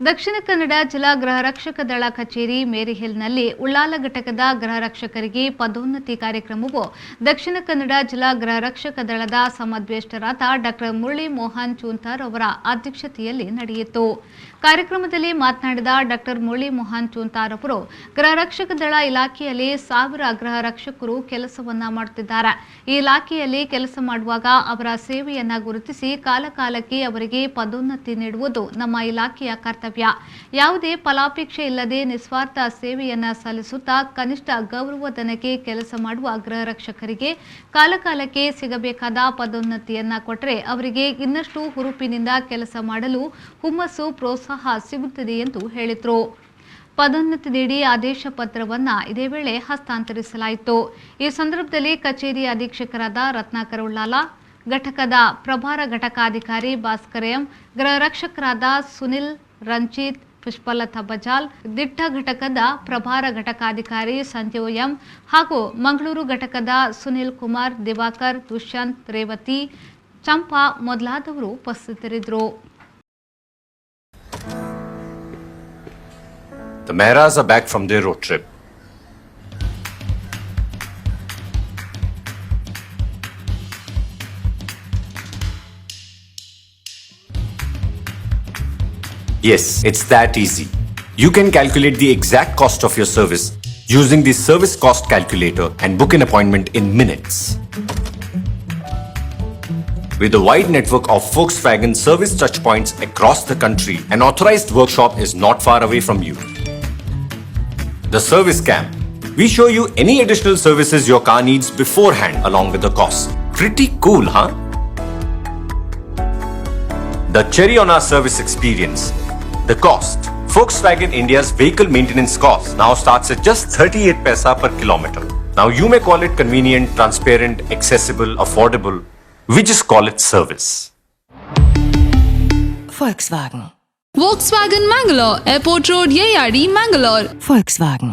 ದಕ್ಷಿಣ ಕನ್ನಡ ಜಿಲ್ಲಾ ಗೃಹ ರಕ್ಷಕ ದಳ ಕಚೇರಿ ಮೇರಿಹಿಲ್ನಲ್ಲಿ ಉಳ್ಳಾಲ ಘಟಕದ ಗೃಹ ರಕ್ಷಕರಿಗೆ ಪದೋನ್ನತಿ ಕಾರ್ಯಕ್ರಮವು ದಕ್ಷಿಣ ಕನ್ನಡ ಜಿಲ್ಲಾ ಗೃಹ ರಕ್ಷಕ ದಳದ ಸಮದ್ವೇಷ್ಟರಾದ ಡಾ ಮುರಳಿ ಮೋಹನ್ ಚೂಂತಾರ್ ಅವರ ಅಧ್ಯಕ್ಷತೆಯಲ್ಲಿ ನಡೆಯಿತು. ಕಾರ್ಯಕ್ರಮದಲ್ಲಿ ಮಾತನಾಡಿದ ಡಾ ಮುರಳಿ ಮೋಹನ್ ಚೂಂತಾರ್ ಅವರು ಗೃಹ ರಕ್ಷಕ ದಳ ಇಲಾಖೆಯಲ್ಲಿ 1000 ಗೃಹ ರಕ್ಷಕರು ಕೆಲಸವನ್ನ ಮಾಡುತ್ತಿದ್ದಾರೆ. ಈ ಇಲಾಖೆಯಲ್ಲಿ ಕೆಲಸ ಮಾಡುವಾಗ ಅವರ ಸೇವೆಯನ್ನ ಗುರುತಿಸಿ ಕಾಲಕಾಲಕ್ಕೆ ಅವರಿಗೆ ಪದೋನ್ನತಿ ನೀಡುವುದು ನಮ್ಮ ಇಲಾಖೆಯ ಕರ್ತವ್ಯ. ಯಾವುದೇ ಫಲಾಪೇಕ್ಷೆ ಇಲ್ಲದೆ ನಿಸ್ವಾರ್ಥ ಸೇವೆಯನ್ನ ಸಲ್ಲಿಸುತ್ತಾ ಕನಿಷ್ಠ ಗೌರವಧನಕ್ಕೆ ಕೆಲಸ ಮಾಡುವ ಗೃಹ ರಕ್ಷಕರಿಗೆ ಕಾಲಕಾಲಕ್ಕೆ ಸಿಗಬೇಕಾದ ಪದೋನ್ನತಿಯನ್ನ ಕೊಟ್ಟರೆ ಅವರಿಗೆ ಇನ್ನಷ್ಟು ಹುರುಪಿನಿಂದ ಕೆಲಸ ಮಾಡಲು ಹುಮ್ಮಸ್ಸು ಪ್ರೋತ್ಸಾಹ ಸಿಗುತ್ತದೆ ಎಂದು ಹೇಳಿದರು. ಪದೋನ್ನತಿ ನೀಡಿ ಆದೇಶ ಪತ್ರವನ್ನ ಇದೇ ವೇಳೆ ಹಸ್ತಾಂತರಿಸಲಾಯಿತು. ಈ ಸಂದರ್ಭದಲ್ಲಿ ಕಚೇರಿ ಅಧೀಕ್ಷಕರಾದ ರತ್ನಾಕರ ಉಳ್ಳಾಲ, ಘಟಕದ ಪ್ರಭಾರ ಘಟಕಾಧಿಕಾರಿ ಭಾಸ್ಕರ್ ಎಂ, ಗೃಹ ರಕ್ಷಕರಾದ ಸುನಿಲ್ ರಂಜಿತ್, ಪುಷ್ಪಲತಾ ಬಜಾಲ್, ದಿಟ್ಟ ಘಟಕದ ಪ್ರಭಾರ ಘಟಕಾಧಿಕಾರಿ ಸಂಜೀವ್ ಎಂ ಹಾಗೂ ಮಂಗಳೂರು ಘಟಕದ ಸುನಿಲ್ ಕುಮಾರ್, ದಿವಾಕರ್, ದುಷ್ಯಂತ್, ರೇವತಿ, ಚಂಪಾ ಮೊದಲಾದವರು ಉಪಸ್ಥಿತರಿದ್ದರು. The Mehras are back from their road trip. Yes, it's that easy. You can calculate the exact cost of your service using the service cost calculator and book an appointment in minutes. With a wide network of Volkswagen service touchpoints across the country, an authorized workshop is not far away from you. The Service Camp. We show you any additional services your car needs beforehand along with the cost. Pretty cool, huh? The cherry on our service experience. The cost. Volkswagen India's vehicle maintenance cost now starts at just 38 paisa per kilometer. Now you may call it convenient, transparent, accessible, affordable. We just call it service. Volkswagen. Volkswagen Mangalore, Airport Road, Yeyadi, Mangalore. Volkswagen.